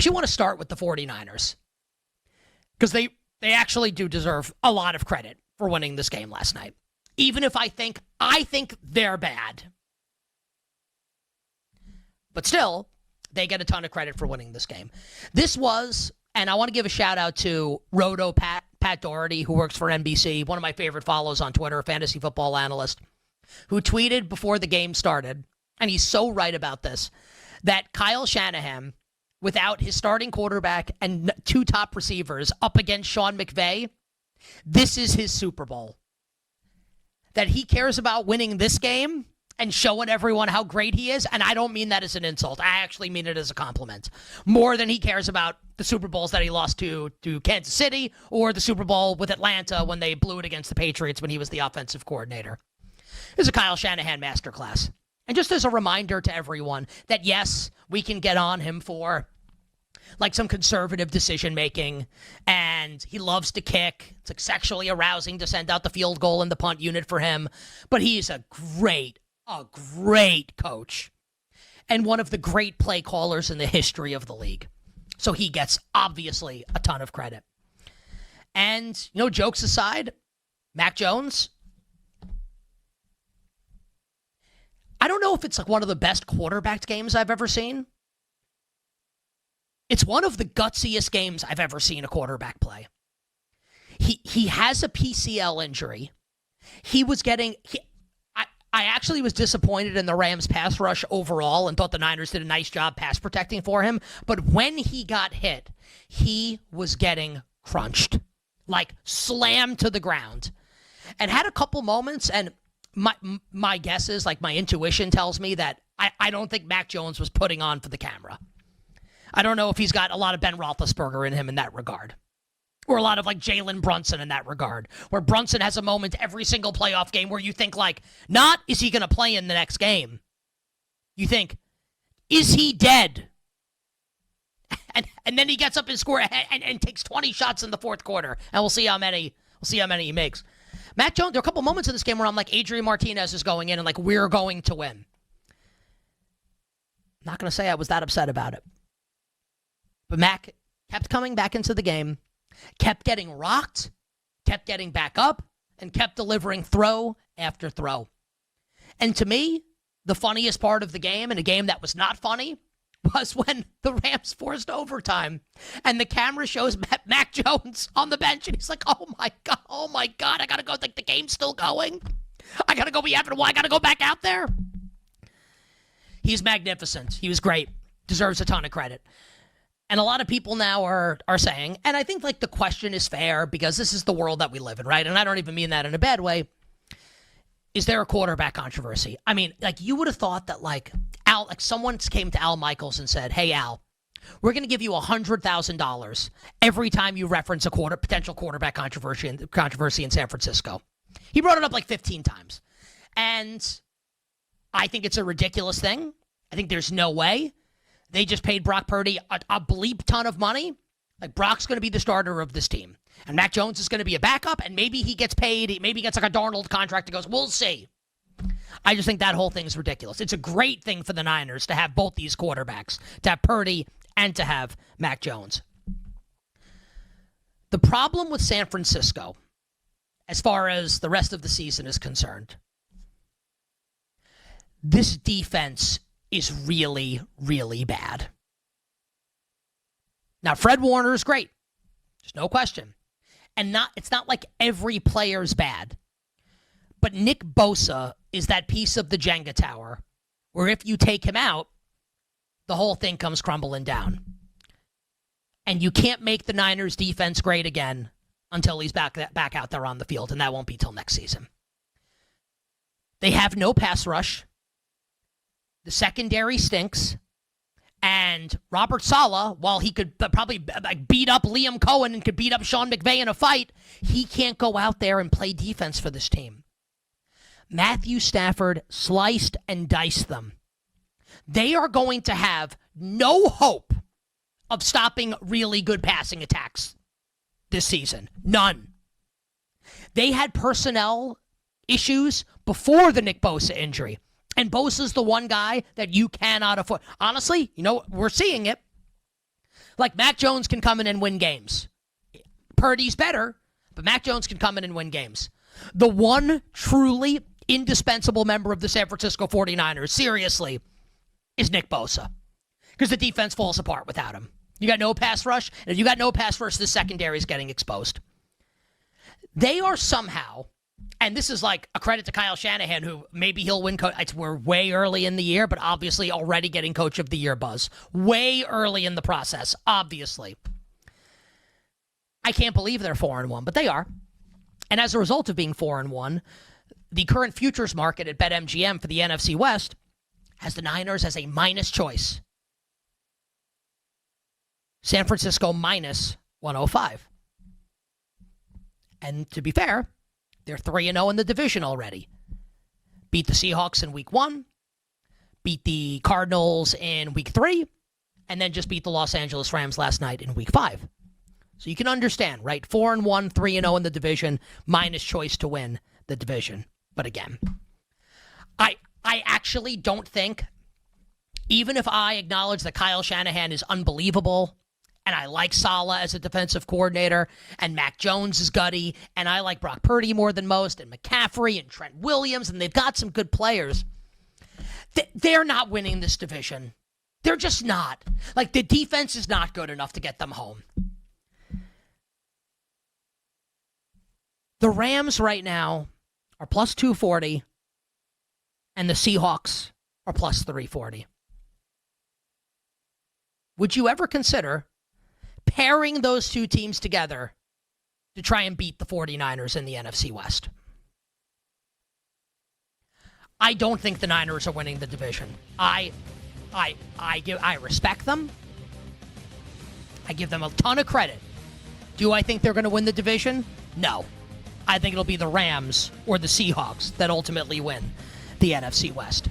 actually want to start with the 49ers because they actually do deserve a lot of credit for winning this game last night. Even if I think they're bad. But still, they get a ton of credit for winning this game. This was, and I want to give a shout out to Roto Pat Doherty, who works for NBC, one of my favorite follows on Twitter, a fantasy football analyst, who tweeted before the game started, and he's so right about this, that Kyle Shanahan, without his starting quarterback and 2 top receivers up against Sean McVay, this is his Super Bowl. That he cares about winning this game and showing everyone how great he is, and I don't mean that as an insult. I actually mean it as a compliment. More than he cares about the Super Bowls that he lost to Kansas City or the Super Bowl with Atlanta when they blew it against the Patriots when he was the offensive coordinator. It was a Kyle Shanahan masterclass. And just as a reminder to everyone that, yes, we can get on him for like some conservative decision-making, and he loves to kick. It's like sexually arousing to send out the field goal in the punt unit for him. But he's a great coach and one of the great play callers in the history of the league. So he gets, obviously, a ton of credit. And, jokes aside, Mac Jones, I don't know if it's like one of the best quarterback games I've ever seen. It's one of the gutsiest games I've ever seen a quarterback play. He has a PCL injury. I actually was disappointed in the Rams pass rush overall and thought the Niners did a nice job pass protecting for him. But when he got hit, he was getting crunched, like slammed to the ground, and had a couple moments. And my guess is, like my intuition tells me that I don't think Mac Jones was putting on for the camera. I don't know if he's got a lot of Ben Roethlisberger in him in that regard. Or a lot of like Jalen Brunson in that regard, where Brunson has a moment every single playoff game where you think like, not is he going to play in the next game? You think, is he dead? And then he gets up and scores and takes 20 shots in the fourth quarter, and we'll see how many he makes. Mac Jones, there are a couple moments in this game where I'm like, Adrian Martinez is going in and like, we're going to win. Not going to say I was that upset about it. But Mac kept coming back into the game, kept getting rocked, kept getting back up, and kept delivering throw after throw. And to me, the funniest part of the game, and a game that was not funny, was when the Rams forced overtime, and the camera shows Mac Jones on the bench, and he's like, oh my God, I got to go, like the game's still going. I got to go be having I got to go back out there. He's magnificent. He was great. Deserves a ton of credit. And a lot of people now are saying, and I think like the question is fair because this is the world that we live in, right? And I don't even mean that in a bad way. Is there a quarterback controversy? I mean, like you would have thought that like someone came to Al Michaels and said, hey, Al, we're going to give you $100,000 every time you reference a potential quarterback controversy in San Francisco. He brought it up like 15 times. And I think it's a ridiculous thing. I think there's no way. They just paid Brock Purdy a bleep ton of money. Like, Brock's going to be the starter of this team. And Mac Jones is going to be a backup, and maybe he gets paid. Maybe he gets like a Darnold contract that goes, we'll see. I just think that whole thing is ridiculous. It's a great thing for the Niners to have both these quarterbacks, to have Purdy and to have Mac Jones. The problem with San Francisco, as far as the rest of the season is concerned, this defense is really, really bad. Now, Fred Warner is great. There's no question. And it's not like every player's bad. But Nick Bosa is that piece of the Jenga tower where if you take him out, the whole thing comes crumbling down. And you can't make the Niners defense great again until he's back out there on the field, and that won't be till next season. They have no pass rush. The secondary stinks. And Robert Saleh, while he could probably beat up Liam Cohen and could beat up Sean McVay in a fight, he can't go out there and play defense for this team. Matthew Stafford sliced and diced them. They are going to have no hope of stopping really good passing attacks this season. None. They had personnel issues before the Nick Bosa injury. And Bosa's the one guy that you cannot afford. Honestly, we're seeing it. Like, Mac Jones can come in and win games. Purdy's better, but Mac Jones can come in and win games. The one truly indispensable member of the San Francisco 49ers, seriously, is Nick Bosa. Because the defense falls apart without him. You got no pass rush, and if you got no pass rush, the secondary is getting exposed. They are somehow, and this is like a credit to Kyle Shanahan, who maybe he'll win. We're way early in the year, but obviously already getting Coach of the Year buzz. Way early in the process, obviously. I can't believe they're 4-1, but they are. And as a result of being 4-1, the current futures market at BetMGM for the NFC West has the Niners as a minus choice. San Francisco minus 105. And to be fair, they're 3-0 in the division already. Beat the Seahawks in week 1, beat the Cardinals in week 3, and then just beat the Los Angeles Rams last night in week 5. So you can understand, right? 4-1, 3-0 in the division, minus choice to win the division. But again, I actually don't think, even if I acknowledge that Kyle Shanahan is unbelievable, and I like Saleh as a defensive coordinator, and Mac Jones is gutty, and I like Brock Purdy more than most, and McCaffrey and Trent Williams, and they've got some good players. They're not winning this division. They're just not. Like, the defense is not good enough to get them home. The Rams right now are plus 240, and the Seahawks are plus 340. Would you ever consider pairing those two teams together to try and beat the 49ers in the NFC West? I don't think the Niners are winning the division. I respect them. I give them a ton of credit. Do I think they're going to win the division? No. I think it'll be the Rams or the Seahawks that ultimately win the NFC West.